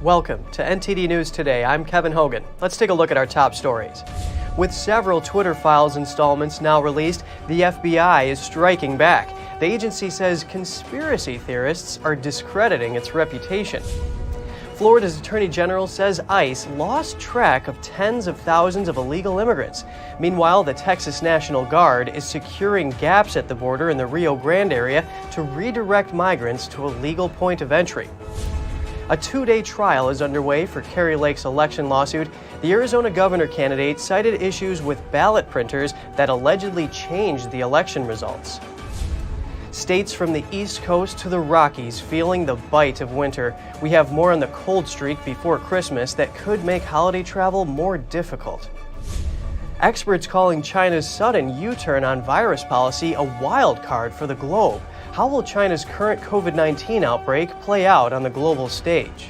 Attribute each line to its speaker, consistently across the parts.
Speaker 1: Welcome to NTD News Today. I'm Kevin Hogan. Let's take a look at our top stories. With several Twitter Files installments now released, the FBI is striking back. The agency says conspiracy theorists are discrediting its reputation. Florida's Attorney General says ICE lost track of tens of thousands of illegal immigrants. Meanwhile, the Texas National Guard is securing gaps at the border in the Rio Grande area to redirect migrants to a legal point of entry. A two-day trial is underway for Kari Lake's election lawsuit. The Arizona governor candidate cited issues with ballot printers that allegedly changed the election results. States from the East Coast to the Rockies feeling the bite of winter. We have more on the cold streak before Christmas that could make holiday travel more difficult. Experts calling China's sudden U-turn on virus policy a wild card for the globe. How will China's current COVID-19 outbreak play out on the global stage?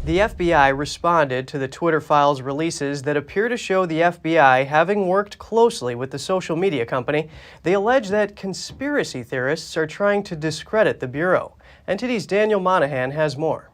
Speaker 1: The FBI responded to the Twitter Files releases that appear to show the FBI having worked closely with the social media company. They allege that conspiracy theorists are trying to discredit the Bureau. NTD's Daniel Monahan has more.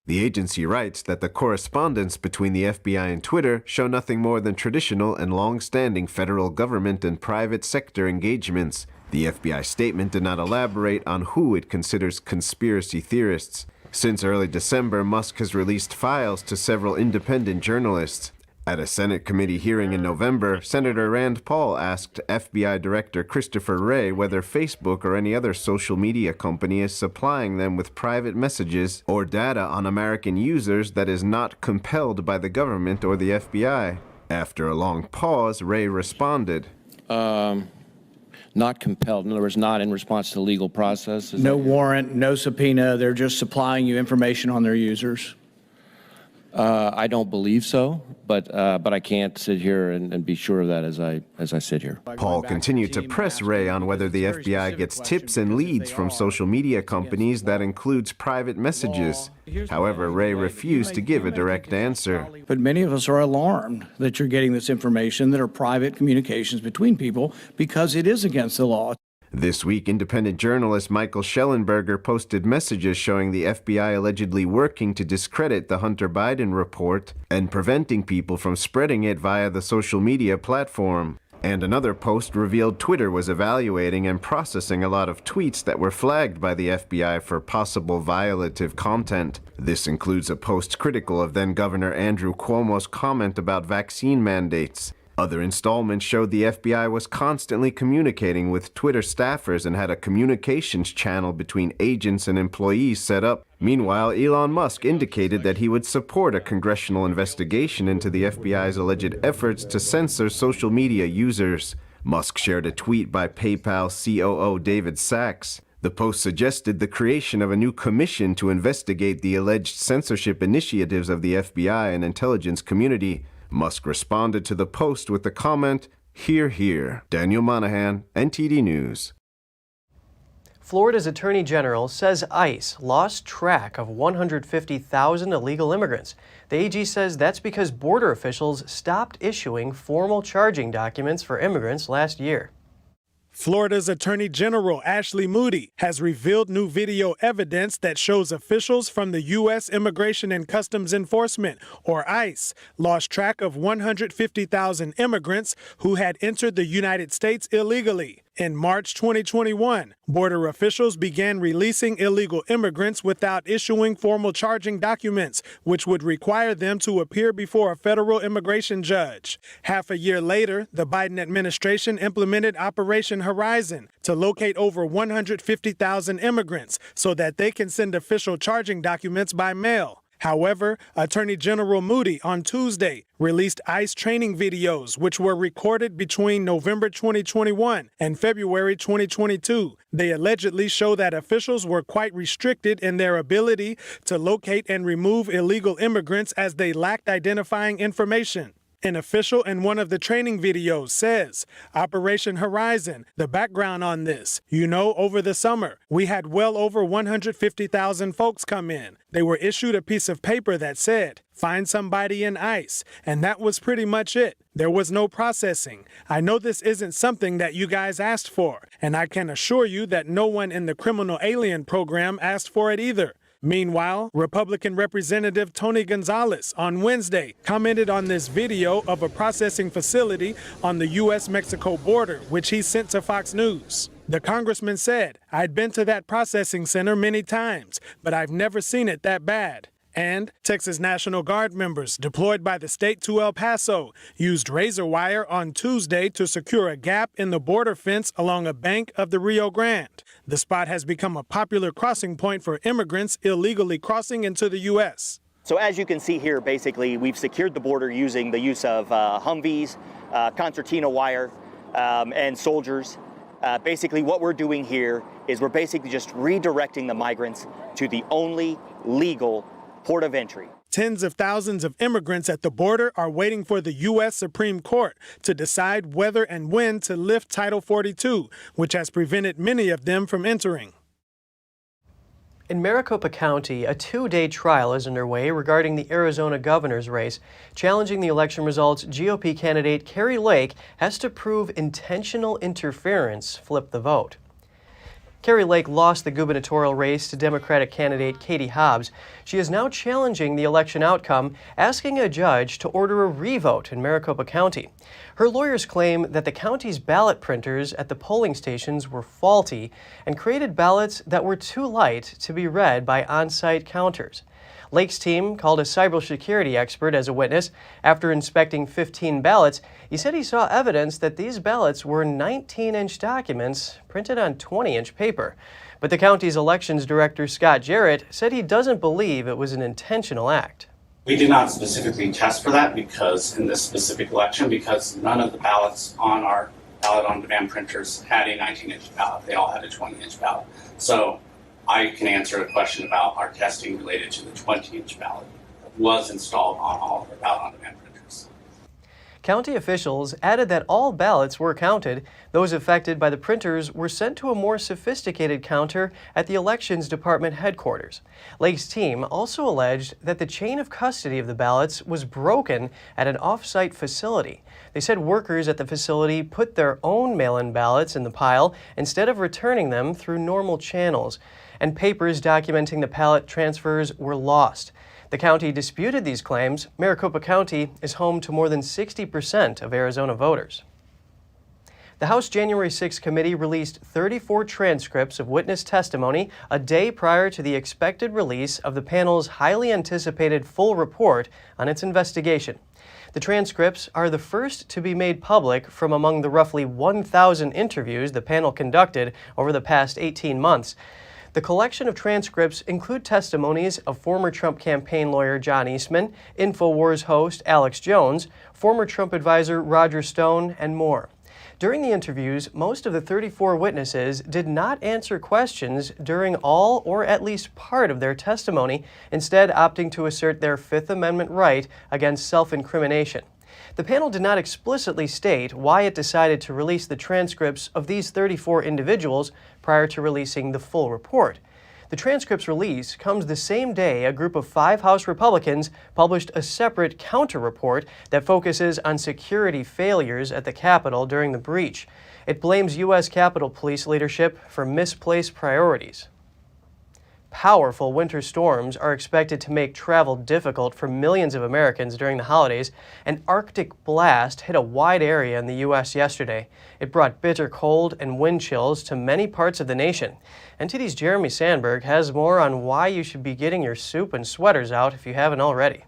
Speaker 2: The agency writes that the correspondence between the FBI and Twitter show nothing more than traditional and long-standing federal government and private sector engagements. The FBI statement did not elaborate on who it considers conspiracy theorists. Since early December, Musk has released files to several independent journalists. At a Senate committee hearing in November, Senator Rand Paul asked FBI Director Christopher Wray whether Facebook or any other social media company is supplying them with private messages or data on American users that is not compelled by the government or the FBI. After a long pause, Wray responded.
Speaker 3: Not compelled. In other words, not in response to legal process.
Speaker 4: No warrant, no subpoena. They're just supplying you information on their users.
Speaker 3: I don't believe so, but I can't sit here and be sure of that as I sit here.
Speaker 2: Paul continued to press Wray on whether the FBI gets tips and leads from social media companies that includes private messages. However, Wray refused to give a direct answer.
Speaker 4: But many of us are alarmed that you're getting this information that are private communications between people because it is against the law.
Speaker 2: This week, independent journalist Michael Schellenberger posted messages showing the FBI allegedly working to discredit the Hunter Biden report and preventing people from spreading it via the social media platform. And another post revealed Twitter was evaluating and processing a lot of tweets that were flagged by the FBI for possible violative content. This includes a post critical of then-Governor Andrew Cuomo's comment about vaccine mandates. Other installments showed the FBI was constantly communicating with Twitter staffers and had a communications channel between agents and employees set up. Meanwhile, Elon Musk indicated that he would support a congressional investigation into the FBI's alleged efforts to censor social media users. Musk shared a tweet by PayPal COO David Sachs. The post suggested the creation of a new commission to investigate the alleged censorship initiatives of the FBI and intelligence community. Musk responded to the post with the comment, "Hear, hear." Daniel Monahan, NTD News.
Speaker 1: Florida's Attorney General says ICE lost track of 150,000 illegal immigrants. The AG says that's because border officials stopped issuing formal charging documents for immigrants last year.
Speaker 5: Florida's Attorney General Ashley Moody has revealed new video evidence that shows officials from the U.S. Immigration and Customs Enforcement, or ICE, lost track of 150,000 immigrants who had entered the United States illegally. In March 2021, border officials began releasing illegal immigrants without issuing formal charging documents, which would require them to appear before a federal immigration judge. Half a year later, the Biden administration implemented Operation Horizon to locate over 150,000 immigrants so that they can send official charging documents by mail. However, Attorney General Moody on Tuesday released ICE training videos which were recorded between November 2021 and February 2022. They allegedly show that officials were quite restricted in their ability to locate and remove illegal immigrants as they lacked identifying information. An official in one of the training videos says, Operation Horizon, the background on this, over the summer, we had well over 150,000 folks come in. They were issued a piece of paper that said, find somebody in ICE, and that was pretty much it. There was no processing. I know this isn't something that you guys asked for, and I can assure you that no one in the criminal alien program asked for it either. Meanwhile, Republican Representative Tony Gonzalez on Wednesday commented on this video of a processing facility on the U.S.-Mexico border, which he sent to Fox News. The congressman said, I'd been to that processing center many times, but I've never seen it that bad. And Texas National Guard members deployed by the state to El Paso used razor wire on Tuesday to secure a gap in the border fence along a bank of the Rio Grande. The spot has become a popular crossing point for immigrants illegally crossing into the U.S.
Speaker 6: So as you can see here, basically, we've secured the border using the use of Humvees, concertina wire, and soldiers. Basically, what we're doing here is we're basically just redirecting the migrants to the only legal port of entry.
Speaker 5: Tens of thousands of immigrants at the border are waiting for the U.S. Supreme Court to decide whether and when to lift Title 42, which has prevented many of them from entering.
Speaker 1: In Maricopa County, a two-day trial is underway regarding the Arizona governor's race. Challenging the election results, GOP candidate Kari Lake has to prove intentional interference flipped the vote. Kari Lake lost the gubernatorial race to Democratic candidate Katie Hobbs. She is now challenging the election outcome, asking a judge to order a revote in Maricopa County. Her lawyers claim that the county's ballot printers at the polling stations were faulty and created ballots that were too light to be read by on-site counters. Lake's team called a cybersecurity expert as a witness. After inspecting 15 ballots, he said he saw evidence that these ballots were 19-inch documents printed on 20-inch paper. But the county's elections director, Scott Jarrett, said he doesn't believe it was an intentional act.
Speaker 7: We did not specifically test for that because in this specific election, because none of the ballots on our ballot on demand printers had a 19-inch ballot. They all had a 20-inch ballot. So I can answer a question about our testing related to the 20-inch ballot that was installed on all of our ballot on demand printers.
Speaker 1: County officials added that all ballots were counted. Those affected by the printers were sent to a more sophisticated counter at the Elections Department headquarters. Lake's team also alleged that the chain of custody of the ballots was broken at an off-site facility. They said workers at the facility put their own mail-in ballots in the pile instead of returning them through normal channels, and papers documenting the ballot transfers were lost. The county disputed these claims. Maricopa County is home to more than 60% of Arizona voters. The House January 6 committee released 34 transcripts of witness testimony a day prior to the expected release of the panel's highly anticipated full report on its investigation. The transcripts are the first to be made public from among the roughly 1,000 interviews the panel conducted over the past 18 months. The collection of transcripts include testimonies of former Trump campaign lawyer John Eastman, InfoWars host Alex Jones, former Trump advisor Roger Stone, and more. During the interviews, most of the 34 witnesses did not answer questions during all or at least part of their testimony, instead opting to assert their Fifth Amendment right against self-incrimination. The panel did not explicitly state why it decided to release the transcripts of these 34 individuals prior to releasing the full report. The transcripts release comes the same day a group of 5 House Republicans published a separate counter-report that focuses on security failures at the Capitol during the breach. It blames U.S. Capitol Police leadership for misplaced priorities. Powerful winter storms are expected to make travel difficult for millions of Americans during the holidays. An Arctic blast hit a wide area in the U.S. yesterday. It brought bitter cold and wind chills to many parts of the nation. NTD's Jeremy Sandberg has more on why you should be getting your soup and sweaters out if you haven't already.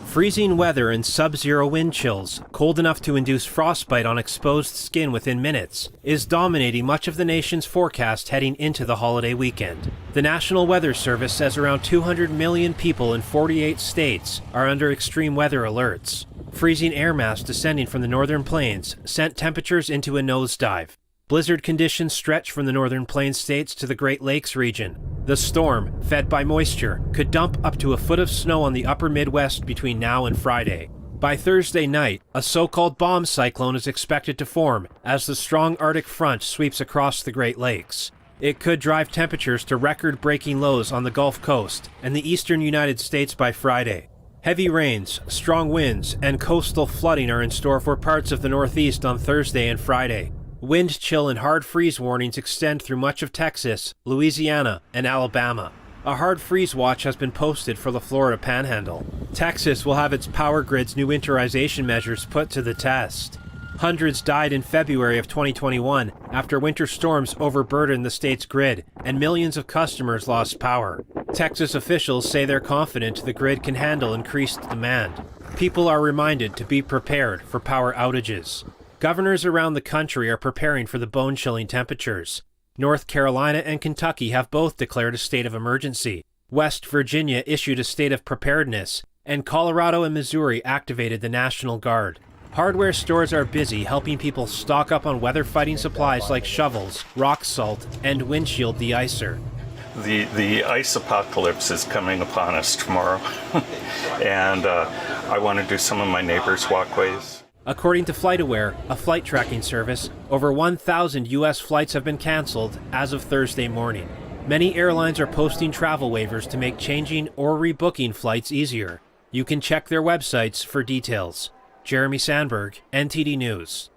Speaker 8: Freezing weather and sub-zero wind chills, cold enough to induce frostbite on exposed skin within minutes, is dominating much of the nation's forecast heading into the holiday weekend. The National Weather Service says around 200 million people in 48 states are under extreme weather alerts. Freezing air mass descending from the northern plains sent temperatures into a nosedive. Blizzard conditions stretch from the northern plains states to the Great Lakes region. The storm, fed by moisture, could dump up to a foot of snow on the upper Midwest between now and Friday. By Thursday night, a so-called bomb cyclone is expected to form as the strong Arctic front sweeps across the Great Lakes. It could drive temperatures to record-breaking lows on the Gulf Coast and the eastern United States by Friday. Heavy rains, strong winds, and coastal flooding are in store for parts of the Northeast on Thursday and Friday. Wind chill and hard freeze warnings extend through much of Texas, Louisiana, and Alabama. A hard freeze watch has been posted for the Florida Panhandle. Texas will have its power grid's new winterization measures put to the test. Hundreds died in February of 2021 after winter storms overburdened the state's grid and millions of customers lost power. Texas officials say they're confident the grid can handle increased demand. People are reminded to be prepared for power outages. Governors around the country are preparing for the bone-chilling temperatures. North Carolina and Kentucky have both declared a state of emergency. West Virginia issued a state of preparedness, and Colorado and Missouri activated the National Guard. Hardware stores are busy helping people stock up on weather-fighting supplies like shovels, rock salt, and windshield de-icer.
Speaker 9: The ice apocalypse is coming upon us tomorrow, and I want to do some of my neighbors' walkways.
Speaker 8: According to FlightAware, a flight tracking service, over 1,000 U.S. flights have been canceled as of Thursday morning. Many airlines are posting travel waivers to make changing or rebooking flights easier. You can check their websites for details. Jeremy Sandberg, NTD News.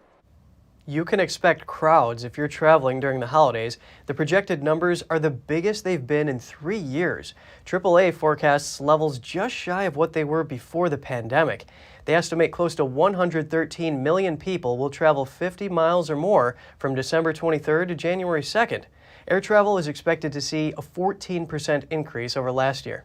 Speaker 1: You can expect crowds if you're traveling during the holidays. The projected numbers are the biggest they've been in 3 years. AAA forecasts levels just shy of what they were before the pandemic. They estimate close to 113 million people will travel 50 miles or more from December 23rd to January 2nd. Air travel is expected to see a 14% increase over last year.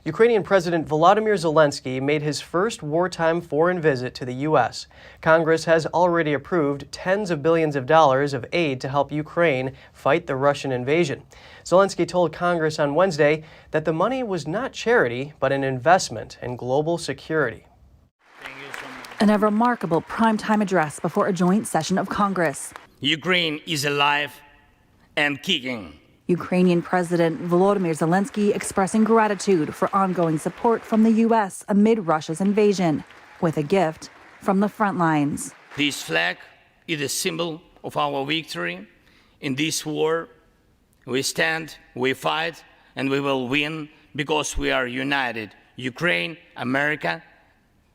Speaker 1: Ukrainian President Volodymyr Zelenskyy made his first wartime foreign visit to the U.S. Congress has already approved tens of billions of dollars of aid to help Ukraine fight the Russian invasion. Zelenskyy told Congress on Wednesday that the money was not charity, but an investment in global security.
Speaker 10: In a remarkable primetime address before a joint session of Congress,
Speaker 11: Ukraine is alive and kicking.
Speaker 10: Ukrainian President Volodymyr Zelenskyy expressing gratitude for ongoing support from the U.S. amid Russia's invasion, with a gift from the front lines.
Speaker 11: This flag is a symbol of our victory. In this war, we stand, we fight, and we will win because we are united. Ukraine, America,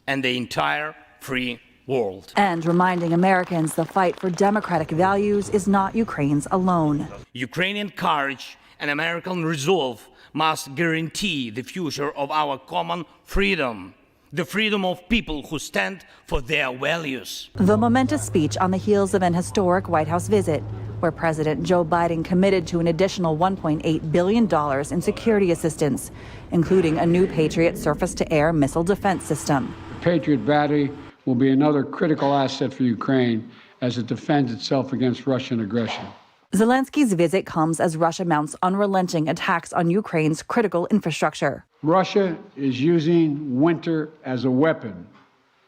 Speaker 11: and the entire free world.
Speaker 10: And reminding Americans the fight for democratic values is not Ukraine's alone.
Speaker 11: Ukrainian courage and American resolve must guarantee the future of our common freedom, the freedom of people who stand for their values.
Speaker 10: The momentous speech on the heels of an historic White House visit, where President Joe Biden committed to an additional $1.8 billion in security assistance, including a new Patriot surface-to-air missile defense system.
Speaker 12: The Patriot battery will be another critical asset for Ukraine as it defends itself against Russian aggression.
Speaker 10: Zelenskyy's visit comes as Russia mounts unrelenting attacks on Ukraine's critical infrastructure.
Speaker 12: Russia is using winter as a weapon,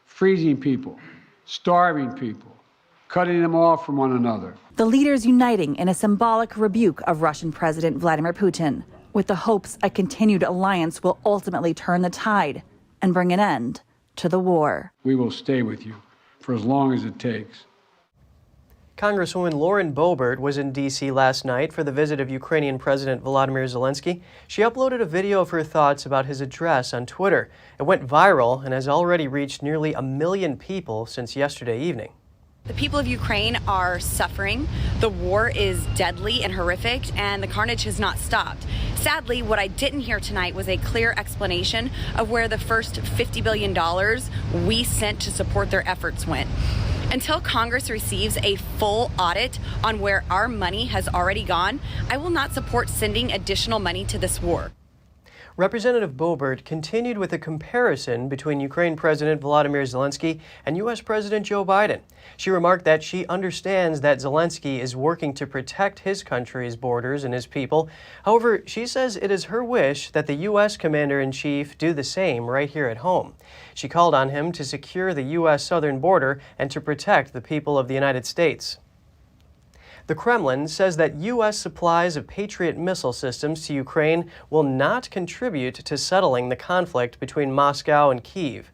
Speaker 12: freezing people, starving people, cutting them off from one another.
Speaker 10: The leaders uniting in a symbolic rebuke of Russian President Vladimir Putin, with the hopes a continued alliance will ultimately turn the tide and bring an end to the war.
Speaker 12: We will stay with you for as long as it takes.
Speaker 1: Congresswoman Lauren Boebert was in D.C. last night for the visit of Ukrainian President Volodymyr Zelenskyy. She uploaded a video of her thoughts about his address on Twitter. It went viral and has already reached nearly 1 million people since yesterday evening.
Speaker 13: The people of Ukraine are suffering. The war is deadly and horrific, and the carnage has not stopped. Sadly, what I didn't hear tonight was a clear explanation of where the first $50 billion we sent to support their efforts went. Until Congress receives a full audit on where our money has already gone, I will not support sending additional money to this war.
Speaker 1: Representative Boebert continued with a comparison between Ukraine President Volodymyr Zelenskyy and U.S. President Joe Biden. She remarked that she understands that Zelenskyy is working to protect his country's borders and his people. However, she says it is her wish that the U.S. Commander-in-Chief do the same right here at home. She called on him to secure the U.S. southern border and to protect the people of the United States. The Kremlin says that U.S. supplies of Patriot missile systems to Ukraine will not contribute to settling the conflict between Moscow and Kyiv.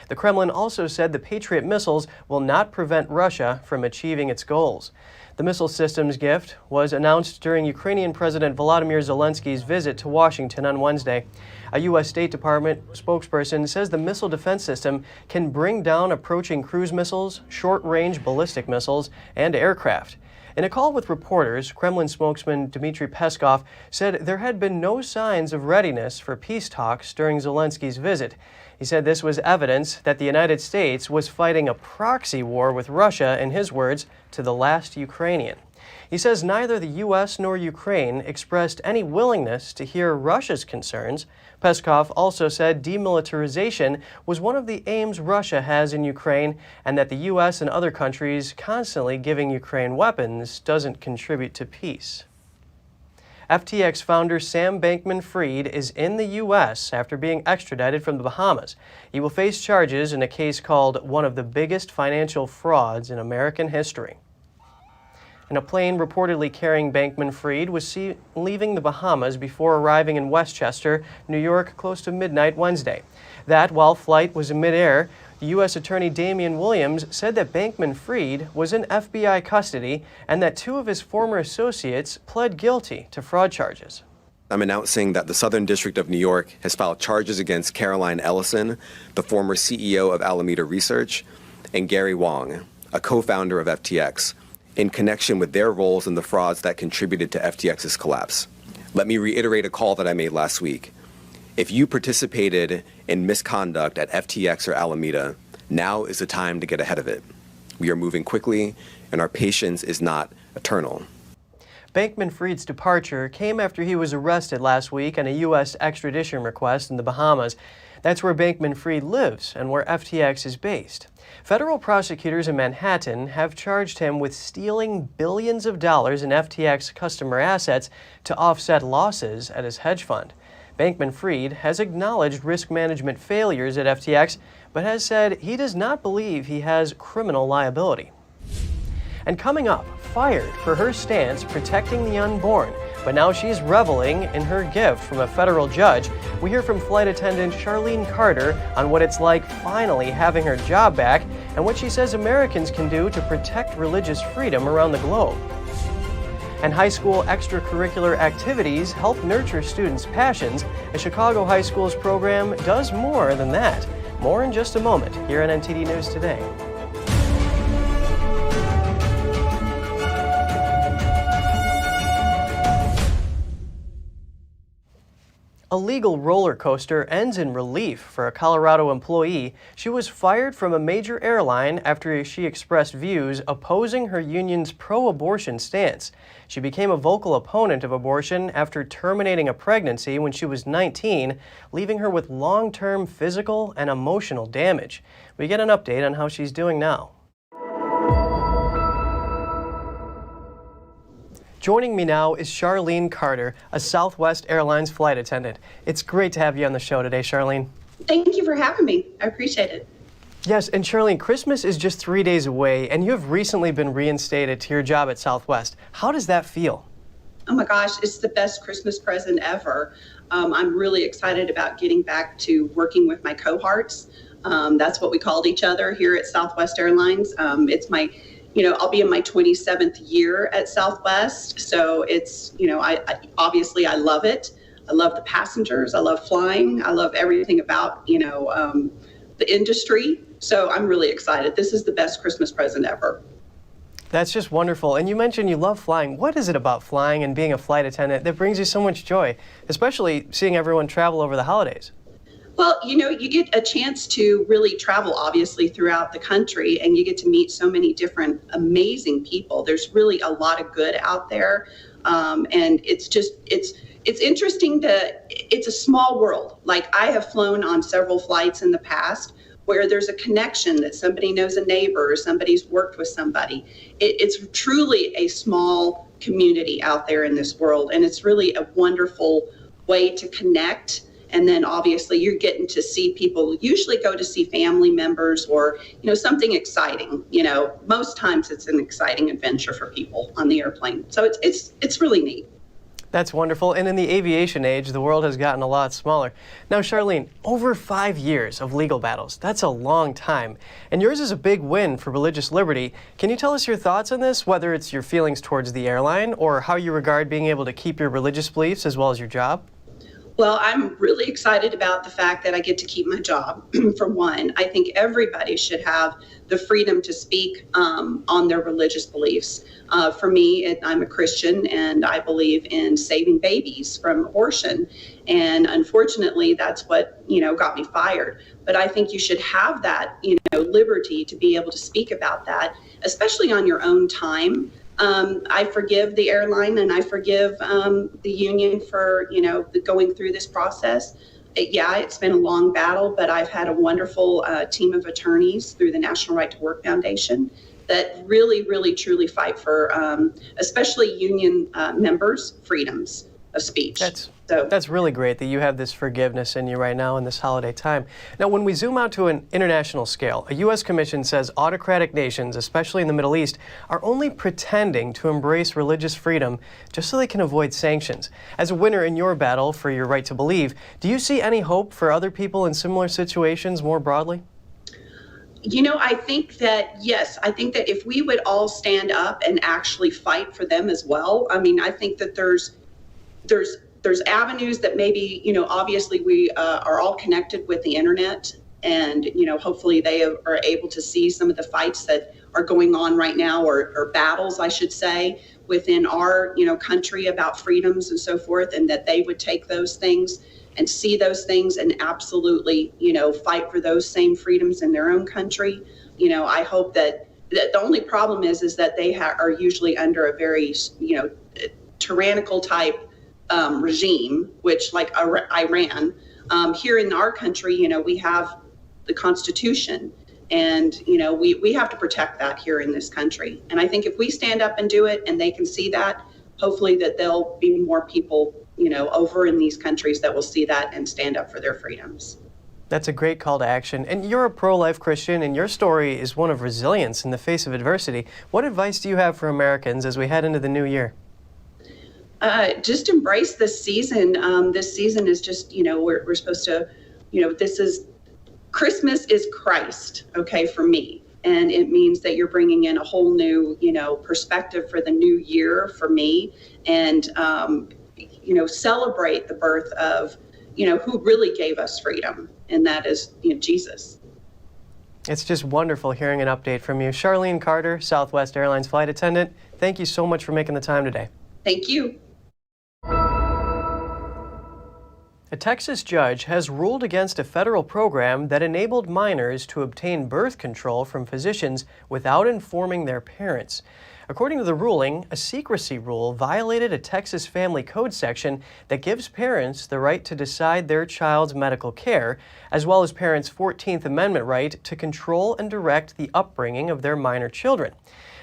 Speaker 1: The Kremlin also said the Patriot missiles will not prevent Russia from achieving its goals. The missile systems gift was announced during Ukrainian President Volodymyr Zelensky's visit to Washington on Wednesday. A U.S. State Department spokesperson says the missile defense system can bring down approaching cruise missiles, short-range ballistic missiles, and aircraft. In a call with reporters, Kremlin spokesman Dmitry Peskov said there had been no signs of readiness for peace talks during Zelensky's visit. He said this was evidence that the United States was fighting a proxy war with Russia, in his words, to the last Ukrainian. He says neither the U.S. nor Ukraine expressed any willingness to hear Russia's concerns. Peskov also said demilitarization was one of the aims Russia has in Ukraine, and that the U.S. and other countries constantly giving Ukraine weapons doesn't contribute to peace. FTX founder Sam Bankman-Fried is in the U.S. after being extradited from the Bahamas. He will face charges in a case called one of the biggest financial frauds in American history. And a plane reportedly carrying Bankman-Fried was leaving the Bahamas before arriving in Westchester, New York, close to midnight Wednesday. That, while flight was in midair, U.S. Attorney Damian Williams said that Bankman-Fried was in FBI custody and that two of his former associates pled guilty to fraud charges.
Speaker 14: I'm announcing that the Southern District of New York has filed charges against Caroline Ellison, the former CEO of Alameda Research, and Gary Wong, a co-founder of FTX, in connection with their roles in the frauds that contributed to FTX's collapse. Let me reiterate a call that I made last week. If you participated in misconduct at FTX or Alameda, now is the time to get ahead of it. We are moving quickly, and our patience is not eternal.
Speaker 1: Bankman-Fried's departure came after he was arrested last week on a U.S. extradition request in the Bahamas. That's where Bankman-Fried lives and where FTX is based. Federal prosecutors in Manhattan have charged him with stealing billions of dollars in FTX customer assets to offset losses at his hedge fund. Bankman-Fried has acknowledged risk management failures at FTX, but has said he does not believe he has criminal liability. And coming up, fired for her stance protecting the unborn, but now she's reveling in her gift from a federal judge. We hear from flight attendant Charlene Carter on what it's like finally having her job back and what she says Americans can do to protect religious freedom around the globe. And high school extracurricular activities help nurture students' passions. A Chicago high school's program does more than that. More in just a moment here on NTD News Today. A legal roller coaster ends in relief for a Colorado employee. She was fired from a major airline after she expressed views opposing her union's pro-abortion stance. She became a vocal opponent of abortion after terminating a pregnancy when she was 19, leaving her with long-term physical and emotional damage. We get an update on how she's doing now. Joining me now is Charlene Carter, a Southwest Airlines flight attendant. It's great to have you on the show today, Charlene.
Speaker 15: Thank you for having me. I appreciate it.
Speaker 1: Yes, and Charlene, Christmas is just 3 days away, and you have recently been reinstated to your job at Southwest. How does that feel?
Speaker 15: Oh my gosh, it's the best Christmas present ever. I'm really excited about getting back to working with my cohorts. That's what we called each other here at Southwest Airlines. It's my I'll be in my 27th year at Southwest. So it's, I obviously I love it. I love the passengers. I love flying. I love everything about, the industry. So I'm really excited. This is the best Christmas present ever.
Speaker 1: That's just wonderful. And you mentioned you love flying. What is it about flying and being a flight attendant that brings you so much joy, especially seeing everyone travel over the holidays?
Speaker 15: Well, you get a chance to really travel, obviously, throughout the country, and you get to meet so many different amazing people. There's really a lot of good out there, and it's interesting it's a small world. Like, I have flown on several flights in the past where there's a connection that somebody knows a neighbor or somebody's worked with somebody. It's truly a small community out there in this world, and it's really a wonderful way to connect. And then obviously you're getting to see people, usually go to see family members or, something exciting. Most times it's an exciting adventure for people on the airplane. So it's really neat.
Speaker 1: That's wonderful. And in the aviation age, the world has gotten a lot smaller. Now, Charlene, over 5 years of legal battles. That's a long time. And yours is a big win for religious liberty. Can you tell us your thoughts on this, whether it's your feelings towards the airline or how you regard being able to keep your religious beliefs as well as your job?
Speaker 15: Well, I'm really excited about the fact that I get to keep my job, for one. I think everybody should have the freedom to speak on their religious beliefs. For me, I'm a Christian, and I believe in saving babies from abortion. And unfortunately, that's what, got me fired. But I think you should have that, liberty to be able to speak about that, especially on your own time. I forgive the airline, and I forgive the union for, going through this process. It's been a long battle, but I've had a wonderful team of attorneys through the National Right to Work Foundation that really, really, truly fight for, especially union members' freedoms of speech.
Speaker 1: That's really great that you have this forgiveness in you right now in this holiday time. Now, when we zoom out to an international scale, a U.S. commission says autocratic nations, especially in the Middle East, are only pretending to embrace religious freedom just so they can avoid sanctions. As a winner in your battle for your right to believe, do you see any hope for other people in similar situations more broadly?
Speaker 15: I think that, yes, I think that if we would all stand up and actually fight for them as well, I think that there's avenues that maybe, obviously we are all connected with the internet, and, hopefully they are able to see some of the fights that are going on right now, or battles, I should say, within our, country about freedoms and so forth, and that they would take those things and see those things and absolutely, fight for those same freedoms in their own country. I hope that the only problem is that they are usually under a very, tyrannical type regime, which like Iran. Here in our country, we have the Constitution, and we have to protect that here in this country. And I think if we stand up and do it, and they can see that, hopefully that there'll be more people, over in these countries that will see that and stand up for their freedoms.
Speaker 1: That's a great call to action. And you're a pro-life Christian, and your story is one of resilience in the face of adversity. What advice do you have for Americans as we head into the new year?
Speaker 15: Just embrace this season. This season is just, we're supposed to, Christmas is Christ, okay, for me. And it means that you're bringing in a whole new, perspective for the new year for me. And, celebrate the birth of, who really gave us freedom. And that is, Jesus.
Speaker 1: It's just wonderful hearing an update from you. Charlene Carter, Southwest Airlines flight attendant, thank you so much for making the time today.
Speaker 15: Thank you.
Speaker 1: A Texas judge has ruled against a federal program that enabled minors to obtain birth control from physicians without informing their parents. According to the ruling, a secrecy rule violated a Texas Family Code section that gives parents the right to decide their child's medical care, as well as parents' 14th Amendment right to control and direct the upbringing of their minor children.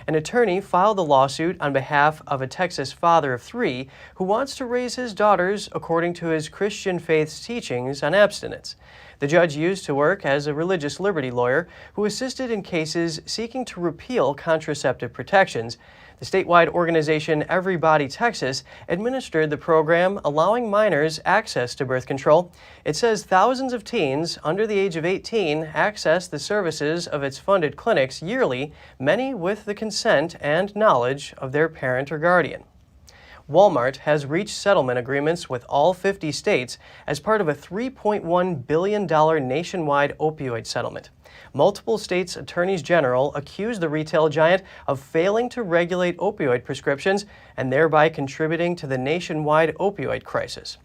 Speaker 1: An attorney filed the lawsuit on behalf of a Texas father of 3 who wants to raise his daughters according to his Christian faith's teachings on abstinence. The judge used to work as a religious liberty lawyer who assisted in cases seeking to repeal contraceptive protections. The statewide organization Everybody Texas administered the program, allowing minors access to birth control. It says thousands of teens under the age of 18 access the services of its funded clinics yearly, many with the consent and knowledge of their parent or guardian. Walmart has reached settlement agreements with all 50 states as part of a $3.1 billion nationwide opioid settlement. Multiple states' attorneys general accused the retail giant of failing to regulate opioid prescriptions and thereby contributing to the nationwide opioid crisis.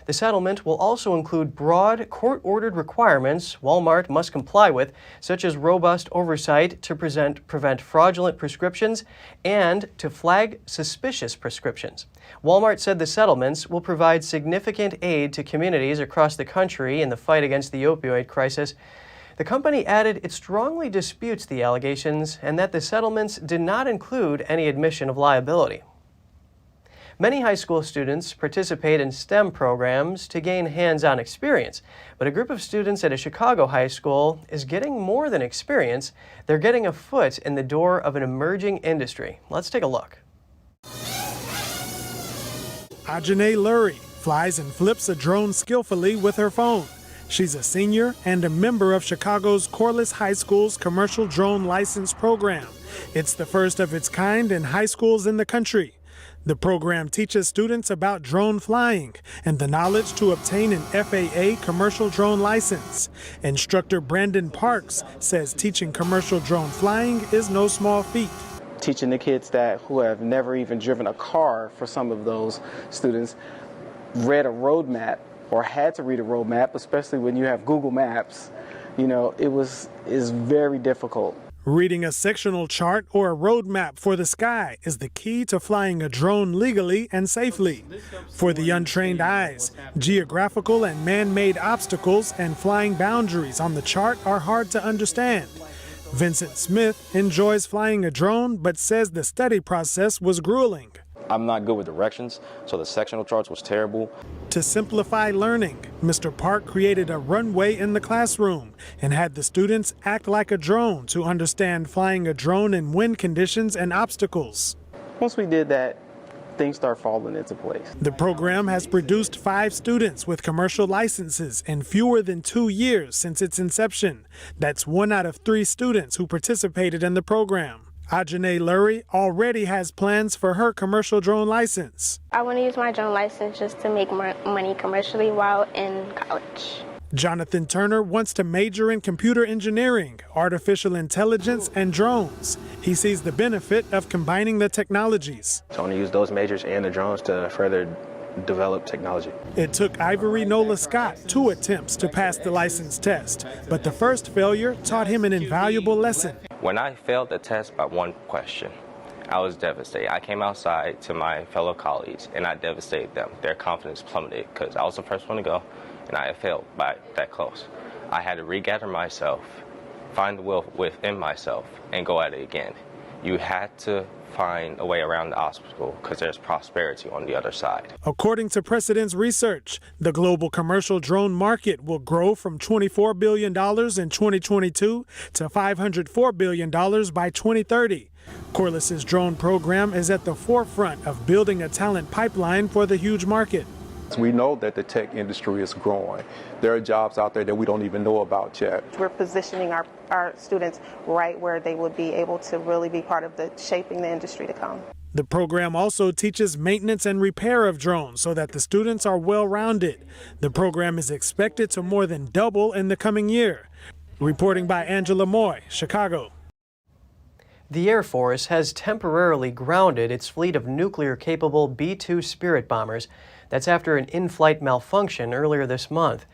Speaker 1: The settlement will also include broad court-ordered requirements Walmart must comply with, such as robust oversight to prevent fraudulent prescriptions and to flag suspicious prescriptions. Walmart said the settlements will provide significant aid to communities across the country in the fight against the opioid crisis. The company added it strongly disputes the allegations and that the settlements did not include any admission of liability. Many high school students participate in STEM programs to gain hands-on experience, but a group of students at a Chicago high school is getting more than experience. They're getting a foot in the door of an emerging industry. Let's take a look.
Speaker 5: Ajane Lurie flies and flips a drone skillfully with her phone. She's a senior and a member of Chicago's Corliss High School's commercial drone license program. It's the first of its kind in high schools in the country. The program teaches students about drone flying and the knowledge to obtain an FAA commercial drone license. Instructor Brandon Parks says teaching commercial drone flying is no small feat.
Speaker 16: Teaching the kids who have never even driven a car, for some of those students, read a roadmap or had to read a roadmap, especially when you have Google Maps, is very difficult.
Speaker 5: Reading a sectional chart or a roadmap for the sky is the key to flying a drone legally and safely. For the untrained eyes, geographical and man-made obstacles and flying boundaries on the chart are hard to understand. Vincent Smith enjoys flying a drone but says the study process was grueling.
Speaker 17: I'm not good with directions, so the sectional charts was terrible.
Speaker 5: To simplify learning, Mr. Park created a runway in the classroom and had the students act like a drone to understand flying a drone in wind conditions and obstacles.
Speaker 16: Once we did that, things start falling into place.
Speaker 5: The program has produced 5 students with commercial licenses in fewer than 2 years since its inception. That's 1 out of 3 students who participated in the program. Ajane Lurie already has plans for her commercial drone license.
Speaker 18: I want to use my drone license just to make more money commercially while in college.
Speaker 5: Jonathan Turner wants to major in computer engineering, artificial intelligence, and drones. He sees the benefit of combining the technologies.
Speaker 19: So I want to use those majors and the drones to further develop technology.
Speaker 5: It took Ivory Nola Scott 2 attempts to pass the license test, but the first failure taught him an invaluable lesson.
Speaker 20: When I failed the test by 1 question, I was devastated. I came outside to my fellow colleagues and I devastated them. Their confidence plummeted because I was the first one to go and I had failed by that close. I had to regather myself, find the will within myself, and go at it again. You had to find a way around the obstacle because there's prosperity on the other side.
Speaker 5: According to Precedent's research, the global commercial drone market will grow from $24 billion in 2022 to $504 billion by 2030. Corliss's drone program is at the forefront of building a talent pipeline for the huge market.
Speaker 21: We know that the tech industry is growing. There are jobs out there that we don't even know about yet.
Speaker 22: We're positioning our students right where they would be able to really be part of shaping the industry to come.
Speaker 5: The program also teaches maintenance and repair of drones so that the students are well-rounded. The program is expected to more than double in the coming year. Reporting by Angela Moy, Chicago.
Speaker 1: The Air Force has temporarily grounded its fleet of nuclear-capable B-2 Spirit bombers. That's after an in-flight malfunction earlier this month.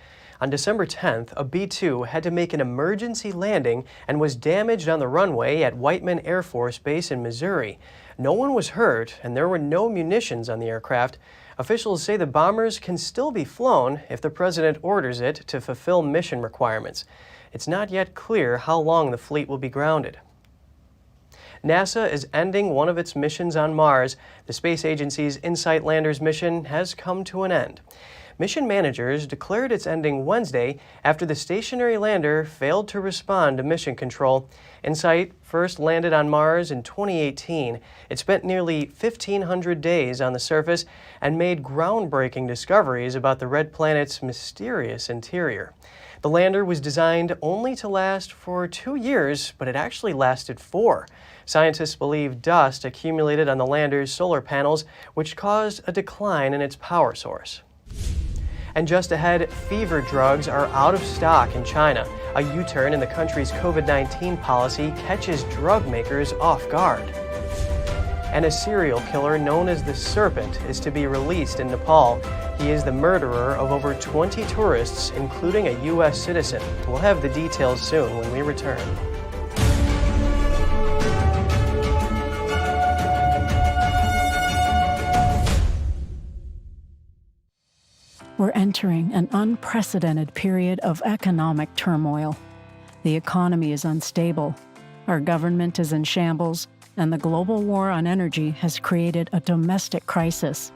Speaker 1: On December 10th, a B-2 had to make an emergency landing and was damaged on the runway at Whiteman Air Force Base in Missouri. No one was hurt, and there were no munitions on the aircraft. Officials say the bombers can still be flown if the president orders it to fulfill mission requirements. It's not yet clear how long the fleet will be grounded. NASA is ending one of its missions on Mars. The space agency's InSight Landers mission has come to an end. Mission managers declared its ending Wednesday after the stationary lander failed to respond to mission control. InSight first landed on Mars in 2018. It spent nearly 1,500 days on the surface and made groundbreaking discoveries about the red planet's mysterious interior. The lander was designed only to last for 2 years, but it actually lasted 4. Scientists believe dust accumulated on the lander's solar panels, which caused a decline in its power source. And just ahead, fever drugs are out of stock in China. A U-turn in the country's COVID-19 policy catches drug makers off guard. And a serial killer known as the Serpent is to be released in Nepal. He is the murderer of over 20 tourists, including a U.S. citizen. We'll have the details soon when we return.
Speaker 23: We're entering an unprecedented period of economic turmoil. The economy is unstable, our government is in shambles, and the global war on energy has created a domestic crisis.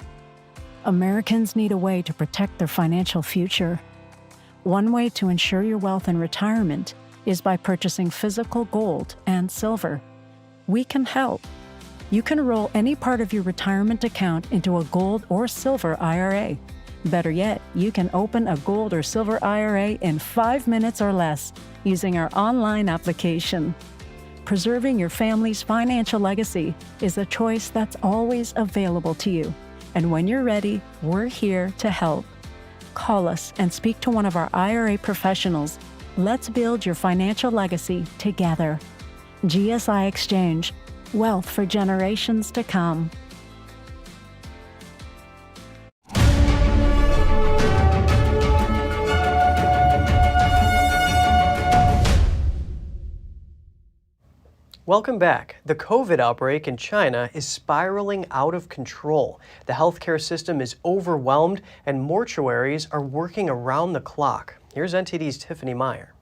Speaker 23: Americans need a way to protect their financial future. One way to ensure your wealth in retirement is by purchasing physical gold and silver. We can help. You can roll any part of your retirement account into a gold or silver IRA. Better yet, you can open a gold or silver IRA in 5 minutes or less using our online application. Preserving your family's financial legacy is a choice that's always available to you. And when you're ready, we're here to help. Call us and speak to one of our IRA professionals. Let's build your financial legacy together. GSI Exchange, wealth for generations to come.
Speaker 1: Welcome back. The COVID outbreak in China is spiraling out of control. The healthcare system is overwhelmed and mortuaries are working around the clock. Here's NTD's Tiffany Meyer.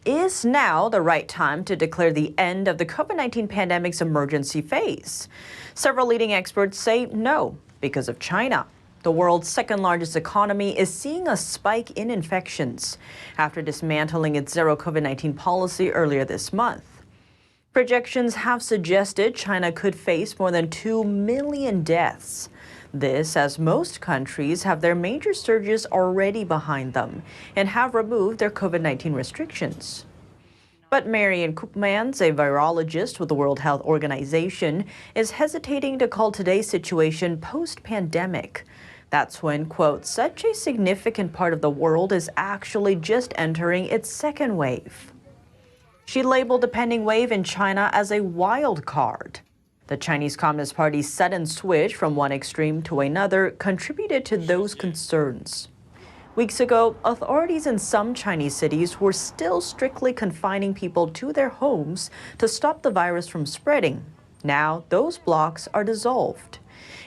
Speaker 2: Is now the right time to declare the end of the COVID-19 pandemic's emergency phase? Several leading experts say no because of China. The world's second largest economy is seeing a spike in infections after dismantling its zero COVID-19 policy earlier this month. Projections have suggested China could face more than 2 million deaths. This as most countries have their major surges already behind them and have removed their COVID-19 restrictions. But Marian Koopmans, a virologist with the World Health Organization, is hesitating to call today's situation post-pandemic. That's when, quote, such a significant part of the world is actually just entering its second wave. She labeled the pending wave in China as a wild card. The Chinese Communist Party's sudden switch from one extreme to another contributed to those concerns. Weeks ago, authorities in some Chinese cities were still strictly confining people to their homes to stop the virus from spreading. Now, those blocks are dissolved.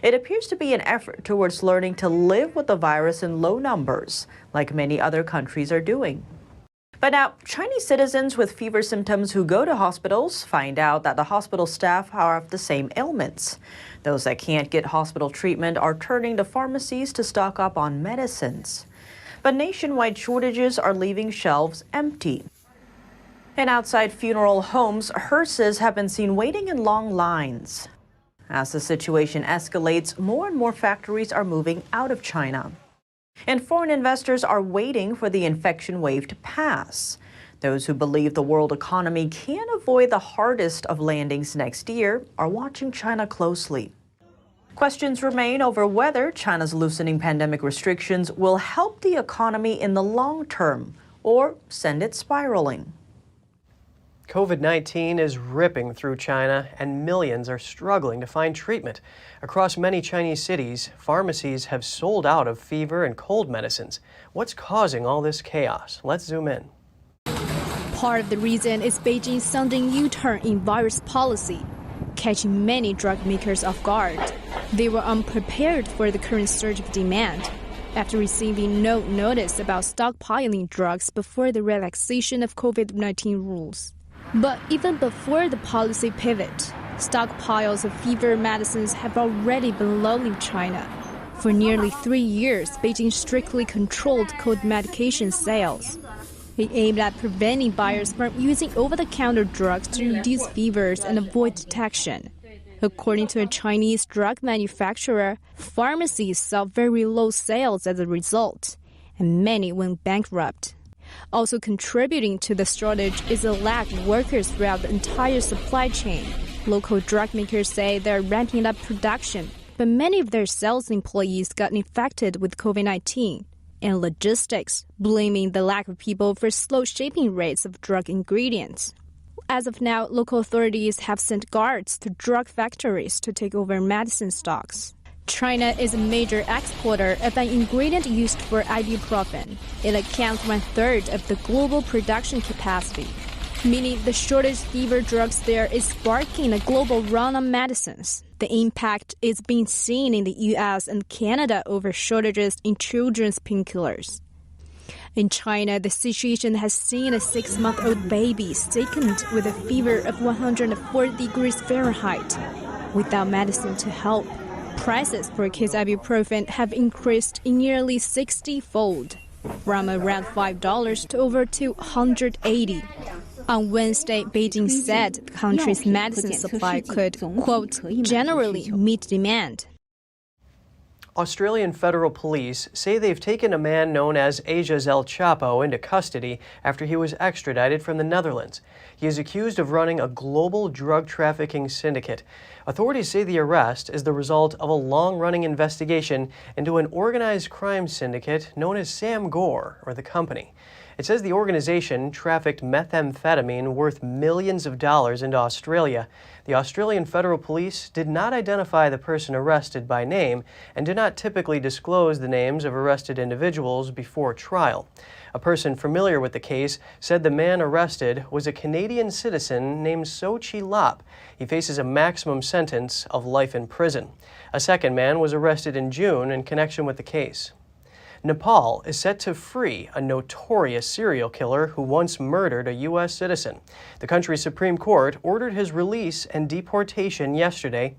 Speaker 2: It appears to be an effort towards learning to live with the virus in low numbers, like many other countries are doing. But now, Chinese citizens with fever symptoms who go to hospitals find out that the hospital staff have the same ailments. Those that can't get hospital treatment are turning to pharmacies to stock up on medicines. But nationwide shortages are leaving shelves empty. And outside funeral homes, hearses have been seen waiting in long lines. As the situation escalates, more and more factories are moving out of China. And foreign investors are waiting for the infection wave to pass. Those who believe the world economy can avoid the hardest of landings next year are watching China closely. Questions remain over whether China's loosening pandemic restrictions will help the economy in the long term or send it spiraling.
Speaker 1: COVID-19 is ripping through China, and millions are struggling to find treatment. Across many Chinese cities, pharmacies have sold out of fever and cold medicines. What's causing all this chaos? Let's zoom in.
Speaker 3: Part of the reason is Beijing's sudden U-turn in virus policy, catching many drug makers off guard. They were unprepared for the current surge of demand after receiving no notice about stockpiling drugs before the relaxation of COVID-19 rules. But even before the policy pivot, stockpiles of fever medicines have already been low in China. For nearly 3 years, Beijing strictly controlled cold medication sales. It aimed at preventing buyers from using over-the-counter drugs to reduce fevers and avoid detection. According to a Chinese drug manufacturer, pharmacies saw very low sales as a result, and many went bankrupt. Also contributing to the shortage is a lack of workers throughout the entire supply chain. Local drug makers say they're ramping up production, but many of their sales employees got infected with COVID-19. And logistics, blaming the lack of people for slow shipping rates of drug ingredients. As of now, local authorities have sent guards to drug factories to take over medicine stocks. China is a major exporter of an ingredient used for ibuprofen. It accounts for 1/3 of the global production capacity, meaning the shortage of fever drugs there is sparking a global run on medicines. The impact is being seen in the U.S. and Canada over shortages in children's painkillers. In China, the situation has seen a 6-month-old baby sickened with a fever of 104 degrees Fahrenheit without medicine to help. Prices for kids' ibuprofen have increased in nearly 60-fold, from around $5 to over $280. On Wednesday, Beijing said the country's medicine supply could, quote, generally meet demand.
Speaker 1: Australian federal police say they've taken a man known as Asia's El Chapo into custody after he was extradited from the Netherlands. He is accused of running a global drug trafficking syndicate. Authorities say the arrest is the result of a long-running investigation into an organized crime syndicate known as Sam Gore, or the Company. It says the organization trafficked methamphetamine worth millions of dollars into Australia. The Australian Federal Police did not identify the person arrested by name and do not typically disclose the names of arrested individuals before trial. A person familiar with the case said the man arrested was a Canadian citizen named Sochi Lap. He faces a maximum sentence of life in prison. A second man was arrested in June in connection with the case. Nepal is set to free a notorious serial killer who once murdered a U.S. citizen. The country's Supreme Court ordered his release and deportation yesterday.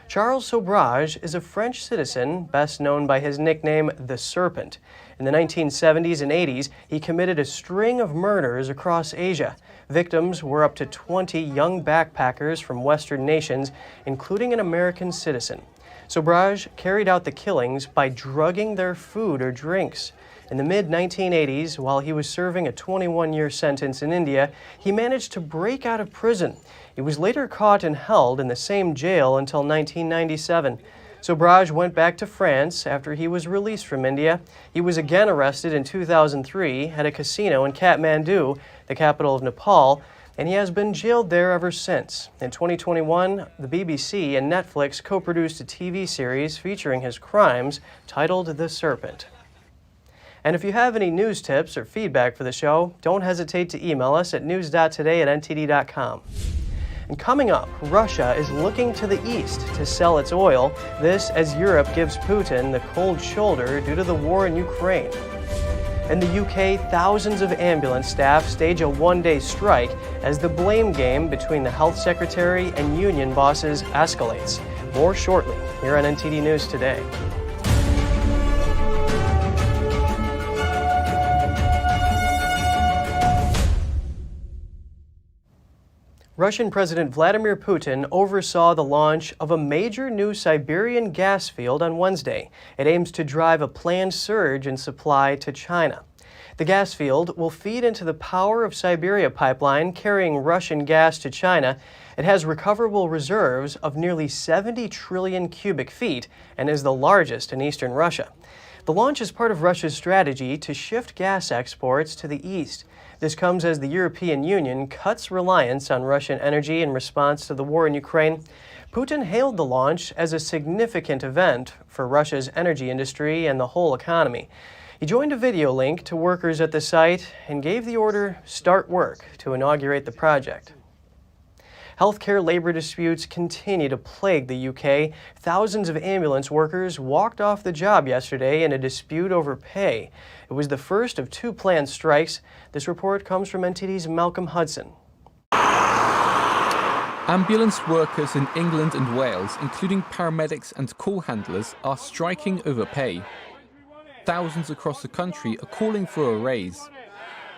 Speaker 1: Charles Sobrage is a French citizen, best known by his nickname, the Serpent. In the 1970s and 80s, he committed a string of murders across Asia. Victims were up to 20 young backpackers from Western nations, including an American citizen. Sobrage carried out the killings by drugging their food or drinks. In the mid-1980s, while he was serving a 21-year sentence in India, he managed to break out of prison. He was later caught and held in the same jail until 1997. Sobrage went back to France after he was released from India. He was again arrested in 2003 at a casino in Kathmandu, the capital of Nepal, and he has been jailed there ever since. In 2021, the BBC and Netflix co-produced a TV series featuring his crimes titled The Serpent. And if you have any news tips or feedback for the show, don't hesitate to email us at news.today@ntd.com. And coming up, Russia is looking to the east to sell its oil, this as Europe gives Putin the cold shoulder due to the war in Ukraine. In the UK, thousands of ambulance staff stage a one-day strike as the blame game between the health secretary and union bosses escalates. More shortly here on NTD News Today. Russian President Vladimir Putin oversaw the launch of a major new Siberian gas field on Wednesday. It aims to drive a planned surge in supply to China. The gas field will feed into the Power of Siberia pipeline carrying Russian gas to China. It has recoverable reserves of nearly 70 trillion cubic feet and is the largest in eastern Russia. The launch is part of Russia's strategy to shift gas exports to the east. This comes as the European Union cuts reliance on Russian energy in response to the war in Ukraine. Putin hailed the launch as a significant event for Russia's energy industry and the whole economy. He joined a video link to workers at the site and gave the order, "Start work," to inaugurate the project. Healthcare labor disputes continue to plague the UK. Thousands of ambulance workers walked off the job yesterday in a dispute over pay. It was the first of two planned strikes. This report comes from NTD's Malcolm Hudson.
Speaker 4: Ambulance workers in England and Wales, including paramedics and call handlers, are striking over pay. Thousands across the country are calling for a raise.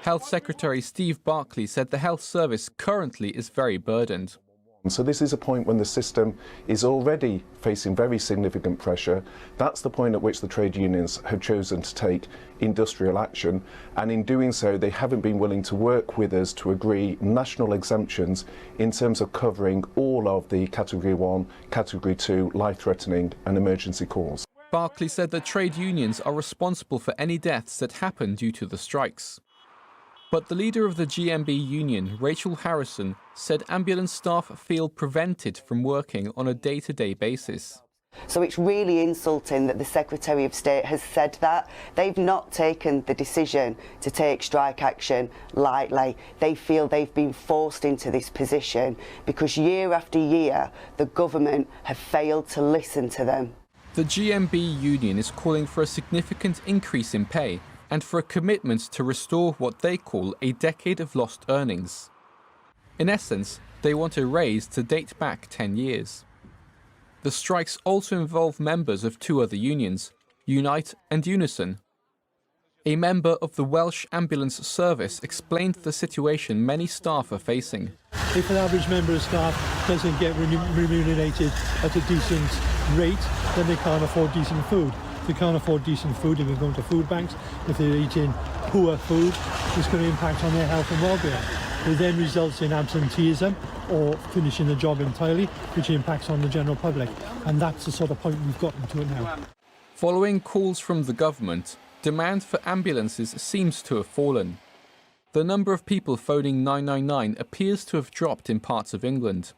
Speaker 4: Health Secretary Steve Barclay said the health service currently is very burdened.
Speaker 6: So this is a point when the system is already facing very significant pressure. That's the point at which the trade unions have chosen to take industrial action, and in doing so they haven't been willing to work with us to agree national exemptions in terms of covering all of the Category 1, Category 2 life-threatening and emergency calls.
Speaker 4: Barclay said that trade unions are responsible for any deaths that happen due to the strikes. But the leader of the GMB union, Rachel Harrison, said ambulance staff feel prevented from working on a day-to-day basis.
Speaker 7: So it's really insulting that the Secretary of State has said that. They've not taken the decision to take strike action lightly. They feel they've been forced into this position because year after year the government have failed to listen to them.
Speaker 4: The GMB union is calling for a significant increase in pay and for a commitment to restore what they call a decade of lost earnings. In essence, they want a raise to date back 10 years. The strikes also involve members of two other unions, Unite and Unison. A member of the Welsh Ambulance Service explained the situation many staff are facing.
Speaker 8: If an average member of staff doesn't get remunerated at a decent rate, then they can't afford decent food. If they can't afford decent food, they can go into food banks. If they're eating poor food, it's going to impact on their health and well-being. It then results in absenteeism or finishing the job entirely, which impacts on the general public. And that's the sort of point we've gotten to it now.
Speaker 4: Following calls from the government, demand for ambulances seems to have fallen. The number of people phoning 999 appears to have dropped in parts of England.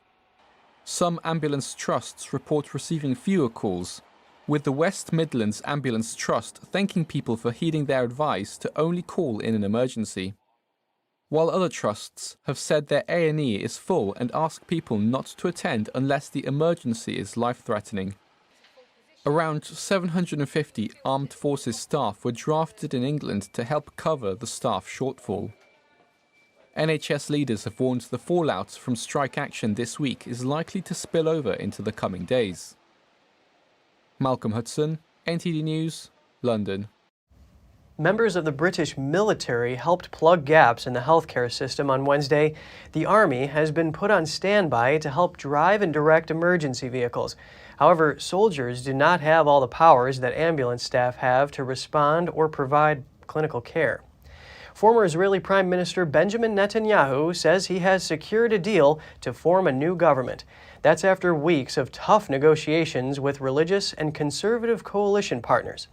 Speaker 4: Some ambulance trusts report receiving fewer calls, with the West Midlands Ambulance Trust thanking people for heeding their advice to only call in an emergency, while other trusts have said their A&E is full and ask people not to attend unless the emergency is life-threatening. Around 750 armed forces staff were drafted in England to help cover the staff shortfall. NHS leaders have warned the fallout from strike action this week is likely to spill over into the coming days. Malcolm Hudson, NTD News, London.
Speaker 1: Members of the British military helped plug gaps in the healthcare system on Wednesday. The Army has been put on standby to help drive and direct emergency vehicles. However, soldiers do not have all the powers that ambulance staff have to respond or provide clinical care. Former Israeli Prime Minister Benjamin Netanyahu says he has secured a deal to form a new government. That's after weeks of tough negotiations with religious and conservative coalition partners.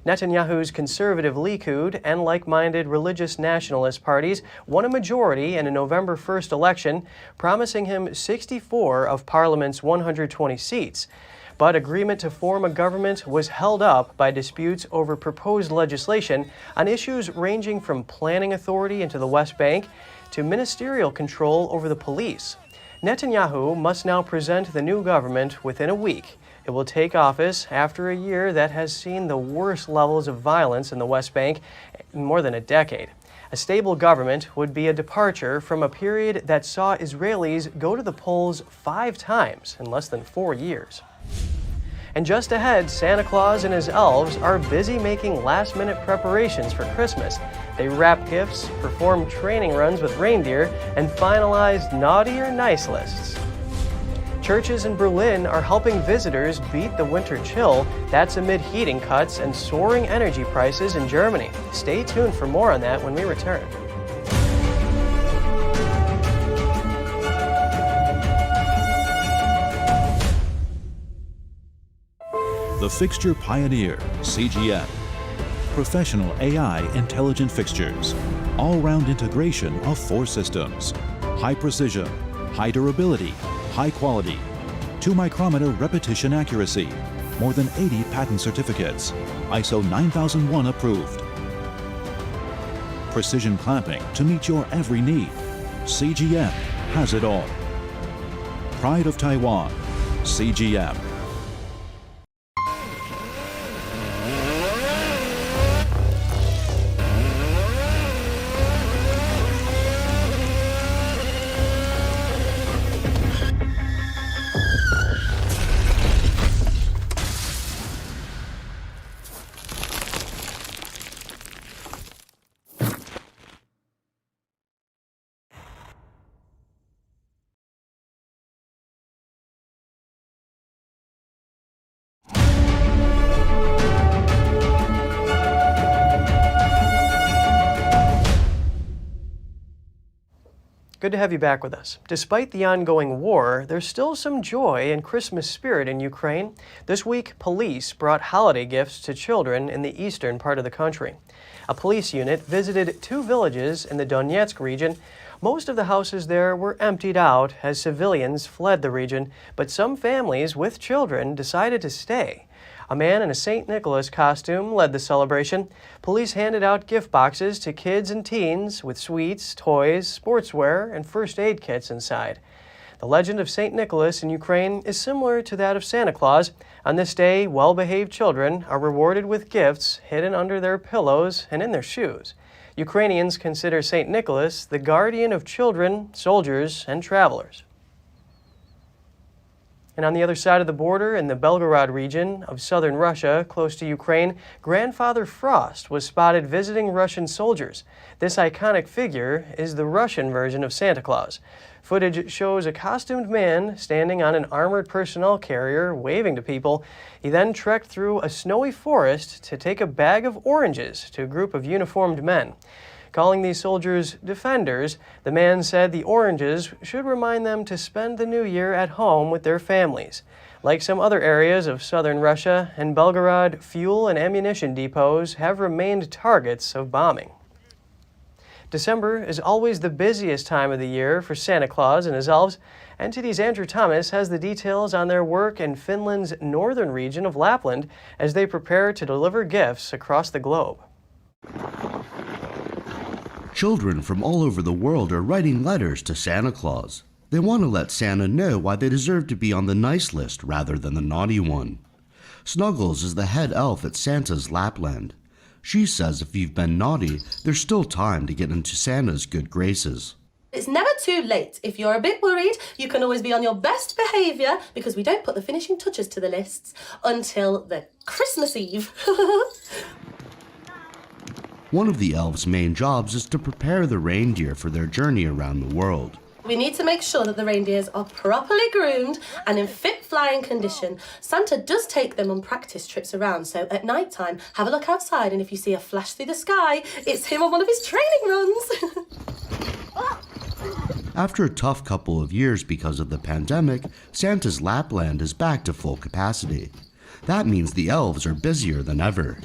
Speaker 1: Netanyahu's conservative Likud and like-minded religious nationalist parties won a majority in a November 1st election, promising him 64 of Parliament's 120 seats. But agreement to form a government was held up by disputes over proposed legislation on issues ranging from planning authority into the West Bank to ministerial control over the police. Netanyahu must now present the new government within a week. It will take office after a year that has seen the worst levels of violence in the West Bank in more than a decade. A stable government would be a departure from a period that saw Israelis go to the polls 5 times in less than 4 years. And just ahead, Santa Claus and his elves are busy making last-minute preparations for Christmas. They wrap gifts, perform training runs with reindeer, and finalize naughty or nice lists. Churches in Berlin are helping visitors beat the winter chill. That's amid heating cuts and soaring energy prices in Germany. Stay tuned for more on that when we return.
Speaker 9: The Fixture Pioneer, CGM. Professional AI intelligent fixtures. All-round integration of 4 systems. High precision, high durability, high quality. 2-micrometer repetition accuracy. More than 80 patent certificates. ISO 9001 approved. Precision clamping to meet your every need. CGM has it all. Pride of Taiwan, CGM.
Speaker 1: Good to have you back with us. Despite the ongoing war, there's still some joy and Christmas spirit in Ukraine. This week, police brought holiday gifts to children in the eastern part of the country. A police unit visited 2 villages in the Donetsk region. Most of the houses there were emptied out as civilians fled the region, but some families with children decided to stay. A man in a St. Nicholas costume led the celebration. Police handed out gift boxes to kids and teens with sweets, toys, sportswear, and first aid kits inside. The legend of St. Nicholas in Ukraine is similar to that of Santa Claus. On this day, well-behaved children are rewarded with gifts hidden under their pillows and in their shoes. Ukrainians consider St. Nicholas the guardian of children, soldiers, and travelers. And on the other side of the border, in the Belgorod region of southern Russia, close to Ukraine, Grandfather Frost was spotted visiting Russian soldiers. This iconic figure is the Russian version of Santa Claus. Footage shows a costumed man standing on an armored personnel carrier waving to people. He then trekked through a snowy forest to take a bag of oranges to a group of uniformed men. Calling these soldiers defenders, the man said the oranges should remind them to spend the new year at home with their families. Like some other areas of southern Russia and Belgorod, fuel and ammunition depots have remained targets of bombing. December is always the busiest time of the year for Santa Claus and his elves. NTD's Andrew Thomas has the details on their work in Finland's northern region of Lapland as they prepare to deliver gifts across the globe.
Speaker 10: Children from all over the world are writing letters to Santa Claus. They want to let Santa know why they deserve to be on the nice list rather than the naughty one. Snuggles is the head elf at Santa's Lapland. She says if you've been naughty, there's still time to get into Santa's good graces.
Speaker 11: It's never too late. If you're a bit worried, you can always be on your best behaviour because we don't put the finishing touches to the lists until the Christmas Eve.
Speaker 10: One of the elves' main jobs is to prepare the reindeer for their journey around the world.
Speaker 11: We need to make sure that the reindeers are properly groomed and in fit flying condition. Santa does take them on practice trips around, so at night time, have a look outside and if you see a flash through the sky, it's him on one of his training runs.
Speaker 10: After a tough couple of years because of the pandemic, Santa's Lapland is back to full capacity. That means the elves are busier than ever.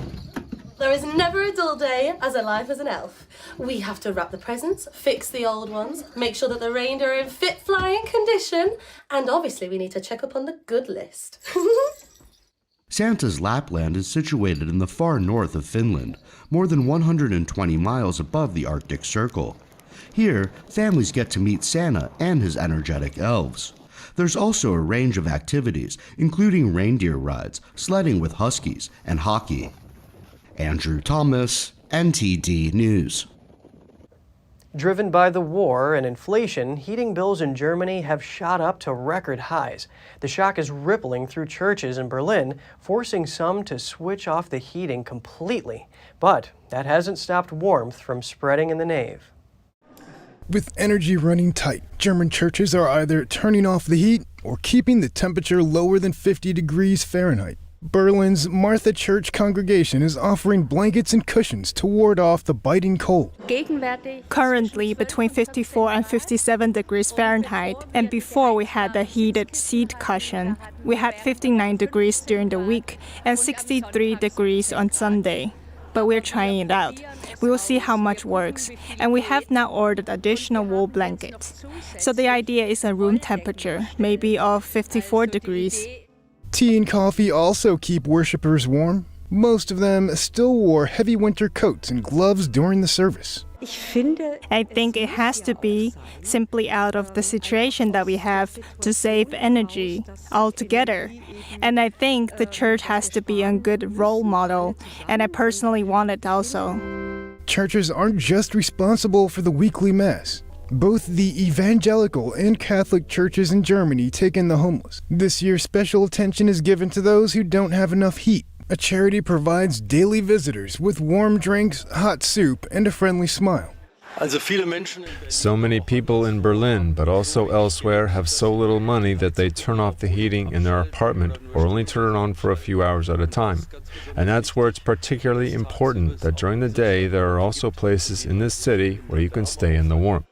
Speaker 11: There is never a dull day as a life as an elf. We have to wrap the presents, fix the old ones, make sure that the reindeer are in fit flying condition, and obviously we need to check up on the good list.
Speaker 10: Santa's Lapland is situated in the far north of Finland, more than 120 miles above the Arctic Circle. Here, families get to meet Santa and his energetic elves. There's also a range of activities, including reindeer rides, sledding with huskies, and hockey. Andrew Thomas, NTD News.
Speaker 1: Driven by the war and inflation, heating bills in Germany have shot up to record highs. The shock is rippling through churches in Berlin, forcing some to switch off the heating completely. But that hasn't stopped warmth from spreading in the nave.
Speaker 12: With energy running tight, German churches are either turning off the heat or keeping the temperature lower than 50 degrees Fahrenheit. Berlin's Martha Church congregation is offering blankets and cushions to ward off the biting cold.
Speaker 3: Currently between 54 and 57 degrees Fahrenheit, and before we had the heated seat cushion, we had 59 degrees during the week and 63 degrees on Sunday. But we're trying it out. We will see how much works, and we have now ordered additional wool blankets. So the idea is a room temperature, maybe of 54 degrees.
Speaker 12: Tea and coffee also keep worshippers warm. Most of them still wore heavy winter coats and gloves during the service.
Speaker 3: I think it has to be simply out of the situation that we have to save energy altogether. And I think the church has to be a good role model, and I personally want it also.
Speaker 12: Churches aren't just responsible for the weekly mass. Both the evangelical and Catholic churches in Germany take in the homeless. This year, special attention is given to those who don't have enough heat. A charity provides daily visitors with warm drinks, hot soup, and a friendly smile.
Speaker 24: So many people in Berlin, but also elsewhere, have so little money that they turn off the heating in their apartment or only turn it on for a few hours at a time. And that's where it's particularly important that during the day there are also places in this city where you can stay in the warmth.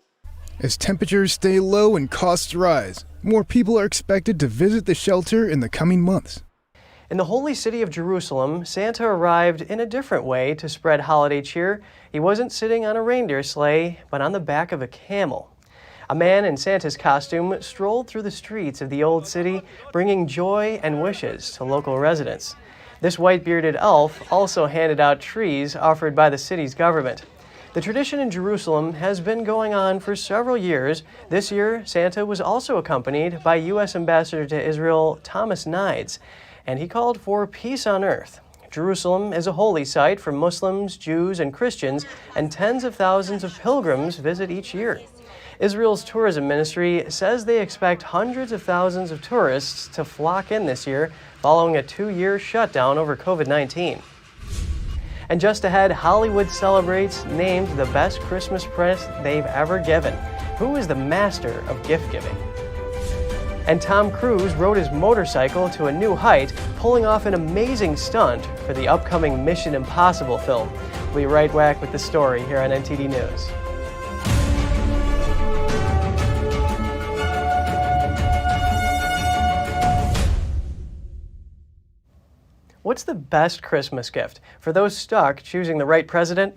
Speaker 12: As temperatures stay low and costs rise, more people are expected to visit the shelter in the coming months.
Speaker 1: In the holy city of Jerusalem, Santa arrived in a different way to spread holiday cheer. He wasn't sitting on a reindeer sleigh, but on the back of a camel. A man in Santa's costume strolled through the streets of the old city, bringing joy and wishes to local residents. This white-bearded elf also handed out trees offered by the city's government. The tradition in Jerusalem has been going on for several years. This year, Santa was also accompanied by U.S. Ambassador to Israel, Thomas Nides, and he called for peace on earth. Jerusalem is a holy site for Muslims, Jews, and Christians, and tens of thousands of pilgrims visit each year. Israel's tourism ministry says they expect hundreds of thousands of tourists to flock in this year following a 2-year shutdown over COVID-19. And just ahead, Hollywood celebrates named the best Christmas present they've ever given. Who is the master of gift giving? And Tom Cruise rode his motorcycle to a new height, pulling off an amazing stunt for the upcoming Mission Impossible film. We'll be right back with the story here on NTD News. What's the best Christmas gift? For those stuck choosing the right present,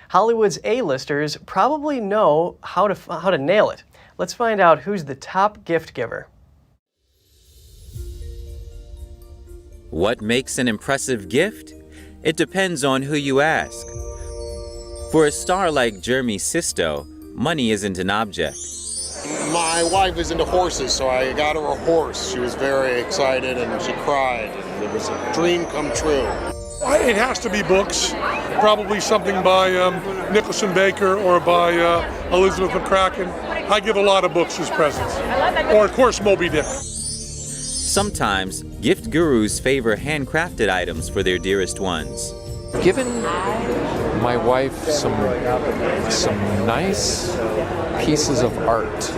Speaker 1: Hollywood's A-listers probably know how to nail it. Let's find out who's the top gift giver.
Speaker 13: What makes an impressive gift? It depends on who you ask. For a star like Jeremy Sisto, money isn't an object.
Speaker 14: My wife is into horses, so I got her a horse. She was very excited and she cried. It was a dream come true.
Speaker 15: It has to be books, probably something by Nicholson Baker or by Elizabeth McCracken. I give a lot of books as presents. Or, of course, Moby Dick.
Speaker 13: Sometimes, gift gurus favor handcrafted items for their dearest ones.
Speaker 17: Given my wife some nice pieces of art.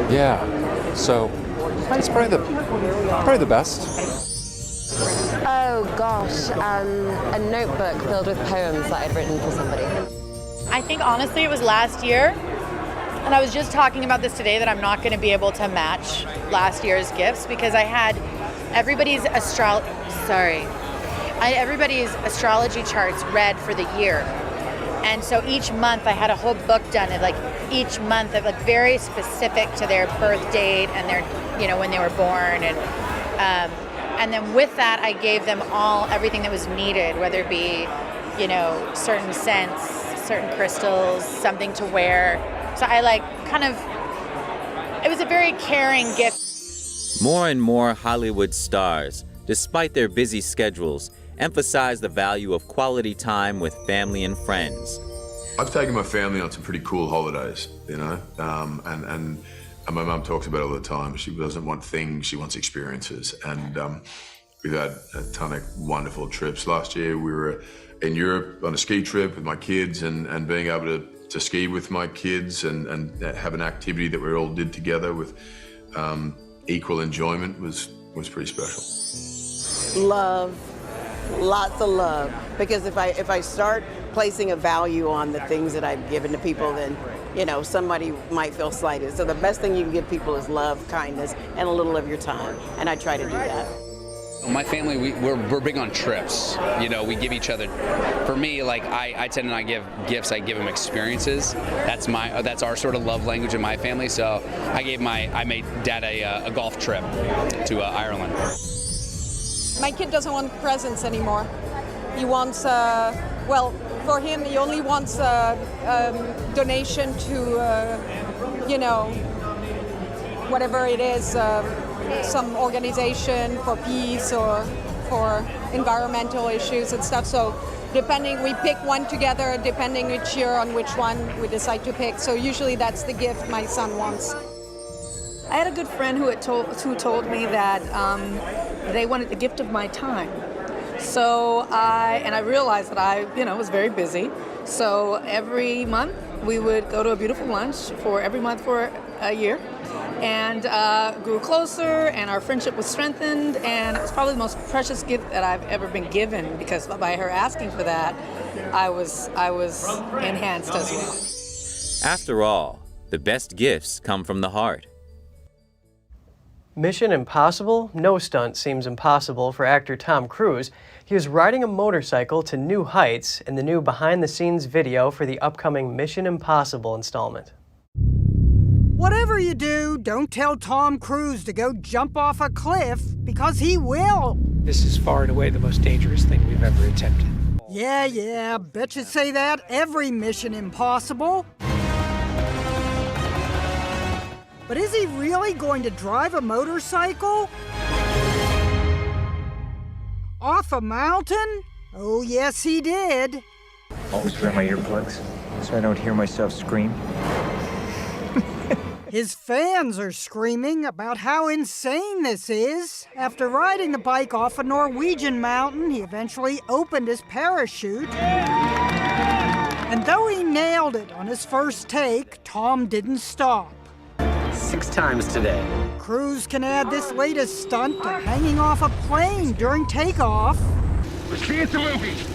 Speaker 17: Yeah, so that's probably the best.
Speaker 25: Oh gosh, a notebook filled with poems that I'd written for somebody.
Speaker 26: I think honestly it was last year, and I was just talking about this today that I'm not going to be able to match last year's gifts because I had everybody's astrology charts read for the year. And so each month I had a whole book done of like each month of like very specific to their birth date and their, when they were born. And then with that, I gave them everything that was needed, whether it be, certain scents, certain crystals, something to wear. So I it was a very caring gift.
Speaker 13: More and more Hollywood stars, despite their busy schedules, emphasize the value of quality time with family and friends.
Speaker 27: I've taken my family on some pretty cool holidays, and my mum talks about it all the time. She doesn't want things, she wants experiences. And we've had a ton of wonderful trips. Last year we were in Europe on a ski trip with my kids and being able to ski with my kids and have an activity that we all did together with equal enjoyment was pretty special.
Speaker 28: Love. Lots of love, because if I start placing a value on the things that I've given to people, then somebody might feel slighted. So the best thing you can give people is love, kindness, and a little of your time, and I try to do that.
Speaker 29: My family, we're big on trips. We give each other. For me, I tend to not give gifts. I give them experiences. That's our sort of love language in my family. So I made Dad a golf trip to Ireland.
Speaker 30: My kid doesn't want presents anymore. He wants, for him, he only wants donation to, whatever it is, some organization for peace or for environmental issues and stuff. So we pick one together, depending each year on which one we decide to pick. So usually that's the gift my son wants.
Speaker 31: I had a good friend who told me that they wanted the gift of my time. So I realized that I was very busy. So every month we would go to a beautiful lunch for every month for a year, and grew closer, and our friendship was strengthened, and it was probably the most precious gift that I've ever been given, because by her asking for that, I was enhanced as well.
Speaker 13: After all, the best gifts come from the heart.
Speaker 1: Mission Impossible? No stunt seems impossible for actor Tom Cruise. He was riding a motorcycle to new heights in the new behind-the-scenes video for the upcoming Mission Impossible installment.
Speaker 32: Whatever you do, don't tell Tom Cruise to go jump off a cliff, because he will.
Speaker 33: This is far and away the most dangerous thing we've ever attempted.
Speaker 32: Yeah, bet you say that every Mission Impossible. But is he really going to drive a motorcycle? Off a mountain? Oh, yes, he did.
Speaker 34: Always wear my earplugs so I don't hear myself scream.
Speaker 32: His fans are screaming about how insane this is. After riding the bike off a Norwegian mountain, he eventually opened his parachute. And though he nailed it on his first take, Tom didn't stop.
Speaker 2: 6 times today.
Speaker 32: Crews can add this latest stunt to hanging off a plane during takeoff.
Speaker 2: We're seeing some movies.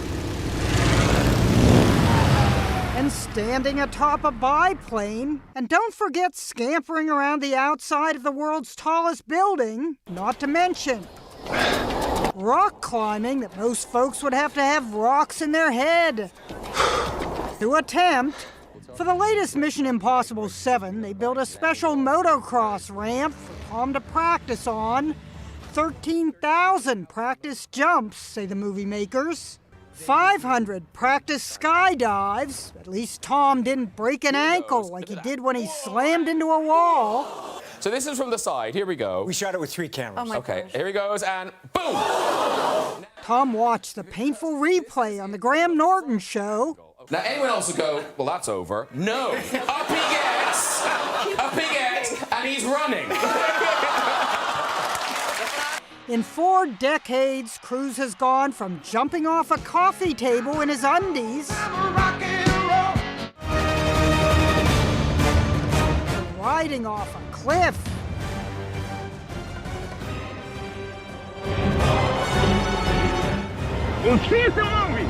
Speaker 32: And standing atop a biplane. And don't forget scampering around the outside of the world's tallest building, not to mention rock climbing that most folks would have to have rocks in their head to attempt. For the latest Mission Impossible 7, they built a special motocross ramp for Tom to practice on. 13,000 practice jumps, say the movie makers. 500 practice skydives. At least Tom didn't break an ankle like he did when he slammed into a wall.
Speaker 4: So this is from the side. Here we go.
Speaker 2: We shot it with 3 cameras.
Speaker 4: Oh my gosh. Here he goes, and boom!
Speaker 32: Tom watched the painful replay on the Graham Norton show.
Speaker 4: Now, anyone else would go, well, that's over. No. Up he gets, and he's running.
Speaker 32: In 4 decades, Cruise has gone from jumping off a coffee table in his undies to riding off a cliff.
Speaker 2: We'll see some movies.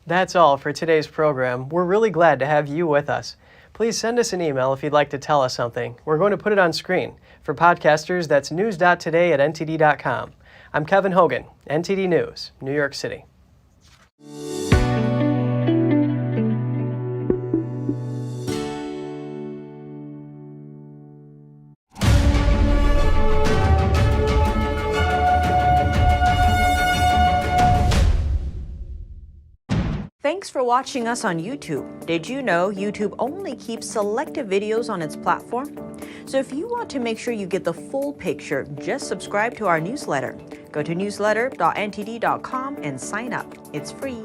Speaker 1: That's all for today's program. We're really glad to have you with us. Please send us an email if you'd like to tell us something. We're going to put it on screen. For podcasters, that's news.today@ntd.com. I'm Kevin Hogan, NTD News, New York City.
Speaker 5: Thanks for watching us on YouTube. Did you know YouTube only keeps selected videos on its platform? So if you want to make sure you get the full picture, just subscribe to our newsletter. Go to newsletter.ntd.com and sign up. It's free.